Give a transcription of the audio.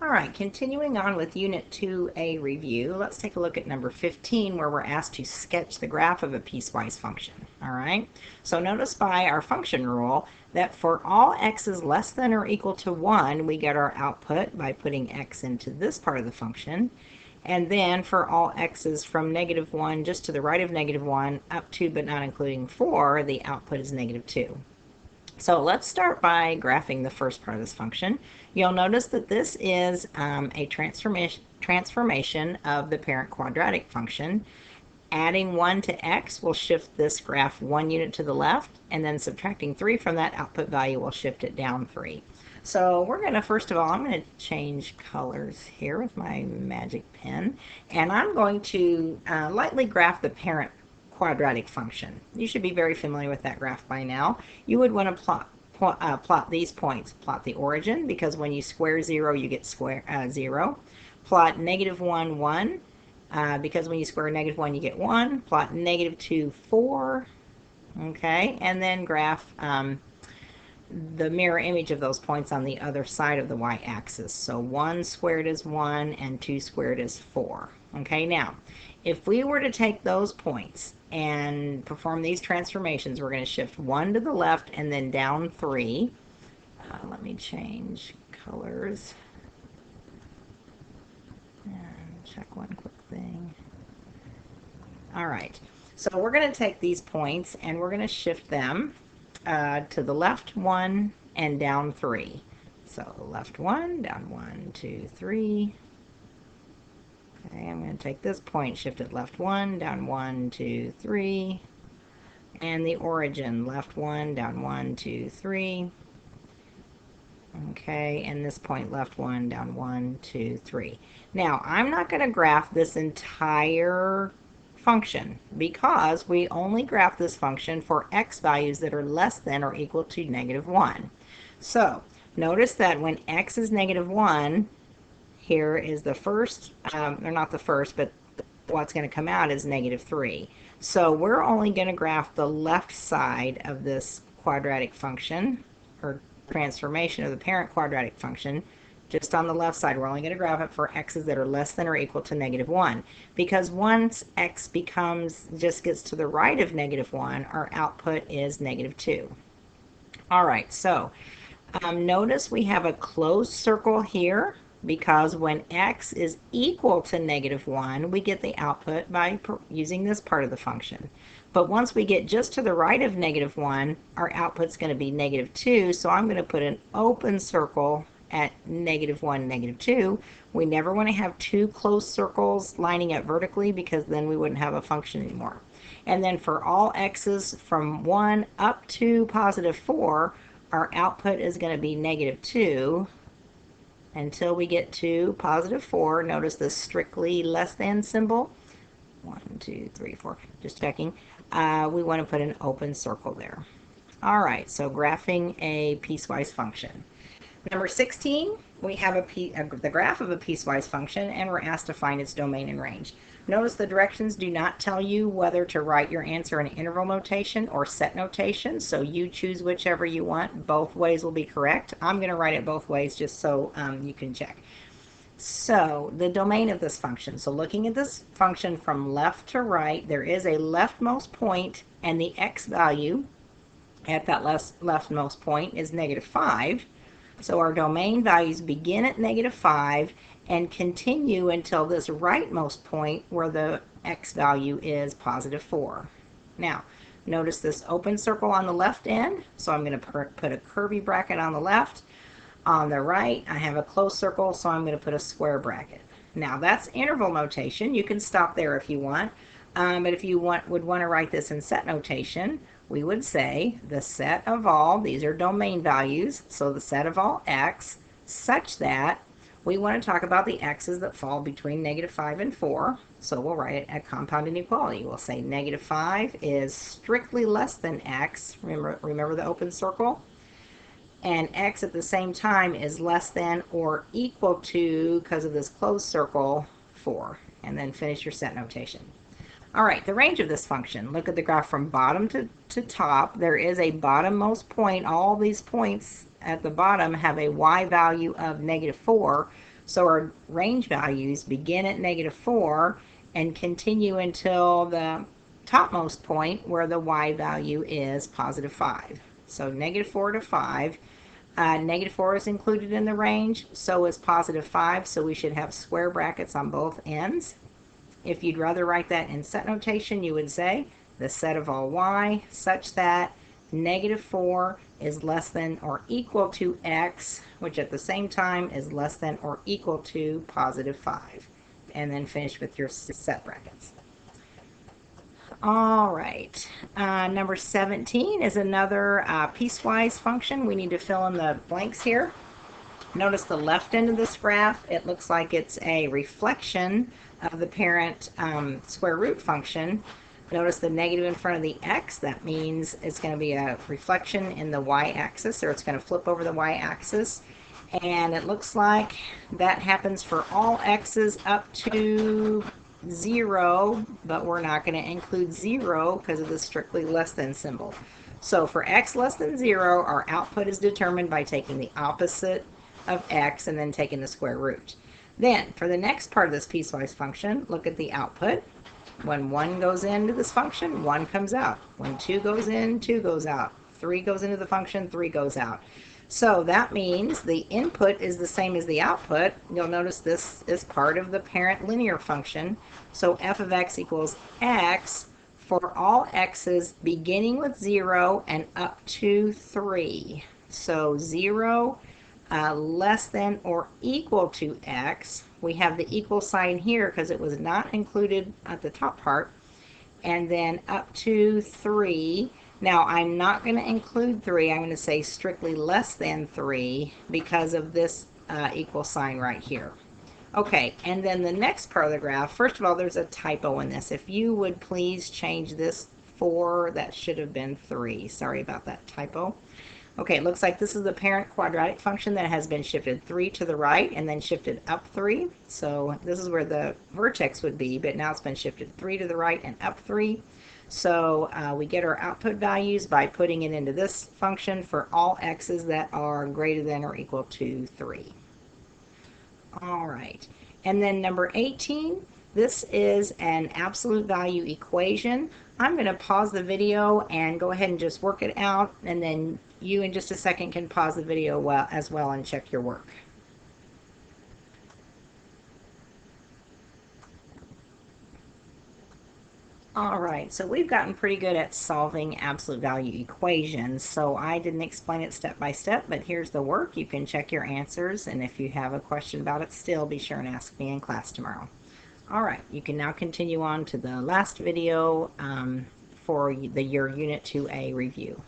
All right, continuing on with Unit 2A review, let's take a look at number 15 where we're asked to sketch the graph of a piecewise function. All right, so notice by our function rule that for all x's less than or equal to 1, we get our output by putting x into this part of the function. And then for all x's from -1 just to the right of -1 up to but not including 4, the output is -2. So let's start by graphing the first part of this function. You'll notice that this is a transformation of the parent quadratic function. Adding 1 to x will shift this graph 1 unit to the left, and then subtracting 3 from that output value will shift it down 3. So we're going to, first of all, I'm going to change colors here with my magic pen, and I'm going to lightly graph the parent quadratic function. You should be very familiar with that graph by now. You would want to plot these points. Plot the origin, because when you square 0, you get 0. Plot -1, 1, because when you square -1, you get 1. Plot -2, 4. Okay, and then graph the mirror image of those points on the other side of the y-axis. So 1 squared is 1 and 2 squared is 4. Okay, now if we were to take those points and perform these transformations, we're going to shift 1 to the left and then down 3. Let me change colors and check one quick thing. All right, so we're going to take these points and we're going to shift them to the left 1 and down 3. So left 1, down 1, 2, 3. Okay, I'm going to take this point, shift it left 1, down 1, 2, 3. And the origin, left 1, down 1, 2, 3. Okay, and this point, left 1, down 1, 2, 3. Now, I'm not going to graph this entire function because we only graph this function for x values that are less than or equal to -1. So, notice that when x is -1, here is the first, or not the first, but what's going to come out is -3. So we're only going to graph the left side of this quadratic function, or transformation of the parent quadratic function. Just on the left side, we're only going to graph it for x's that are less than or equal to -1. Because once x just gets to the right of -1, our output is -2. All right, so notice we have a closed circle here, because when x is equal to -1, we get the output by using this part of the function. But once we get just to the right of -1, our output's going to be -2, so I'm going to put an open circle at -1, -2. We never want to have two closed circles lining up vertically, because then we wouldn't have a function anymore. And then for all x's from 1 up to +4, our output is going to be -2 until we get to +4. Notice the strictly less than symbol. 1, 2, 3, 4. Just checking. We want to put an open circle there. All right, so graphing a piecewise function. Number 16, we have the graph of a piecewise function, and we're asked to find its domain and range. Notice the directions do not tell you whether to write your answer in interval notation or set notation, so you choose whichever you want. Both ways will be correct. I'm going to write it both ways just so you can check. So the domain of this function. So looking at this function from left to right, there is a leftmost point, and the x value at that leftmost point is -5. So our domain values begin at -5 and continue until this rightmost point where the x value is +4. Now, notice this open circle on the left end, so I'm going to put a curvy bracket on the left. On the right, I have a closed circle, so I'm going to put a square bracket. Now, that's interval notation. You can stop there if you want, but if you would want to write this in set notation, we would say the set of all, these are domain values, so the set of all x, such that we want to talk about the x's that fall between -5 and 4. So we'll write it at compound inequality. We'll say -5 is strictly less than x. Remember the open circle? And x at the same time is less than or equal to, because of this closed circle, 4. And then finish your set notation. All right, the range of this function. Look at the graph from bottom to top. There is a bottommost point. All these points at the bottom have a y value of -4. So our range values begin at -4 and continue until the topmost point where the y value is +5. So -4 to 5. -4 is included in the range, so is +5, so we should have square brackets on both ends. If you'd rather write that in set notation, you would say the set of all y such that -4 is less than or equal to x, which at the same time is less than or equal to +5. And then finish with your set brackets. All right, number 17 is another piecewise function. We need to fill in the blanks here. Notice the left end of this graph, it looks like it's a reflection of the parent square root function. Notice the negative in front of the x, that means it's going to be a reflection in the y-axis, or it's going to flip over the y-axis. And it looks like that happens for all x's up to 0, but we're not going to include 0 because of the strictly less than symbol. So for x less than 0, our output is determined by taking the opposite of x and then taking the square root. Then for the next part of this piecewise function, look at the output. When 1 goes into this function, 1 comes out. When 2 goes in, 2 goes out. 3 goes into the function, 3 goes out. So that means the input is the same as the output. You'll notice this is part of the parent linear function. So f of x equals x for all x's beginning with 0 and up to 3. So 0 less than or equal to x. We have the equal sign here because it was not included at the top part. And then up to 3. Now, I'm not going to include 3. I'm going to say strictly less than 3 because of this equal sign right here. Okay, and then the next part of the graph, first of all, there's a typo in this. If you would please change this 4, that should have been 3. Sorry about that typo. Okay, it looks like this is the parent quadratic function that has been shifted 3 to the right and then shifted up 3. So this is where the vertex would be, but now it's been shifted 3 to the right and up 3. So we get our output values by putting it into this function for all x's that are greater than or equal to 3. All right, and then number 18, this is an absolute value equation. I'm going to pause the video and go ahead and just work it out, and then you in just a second can pause the video as well and check your work. All right, so we've gotten pretty good at solving absolute value equations. So I didn't explain it step by step, but here's the work. You can check your answers, and if you have a question about it still, be sure and ask me in class tomorrow. All right, you can now continue on to the last video for your Unit 2A review.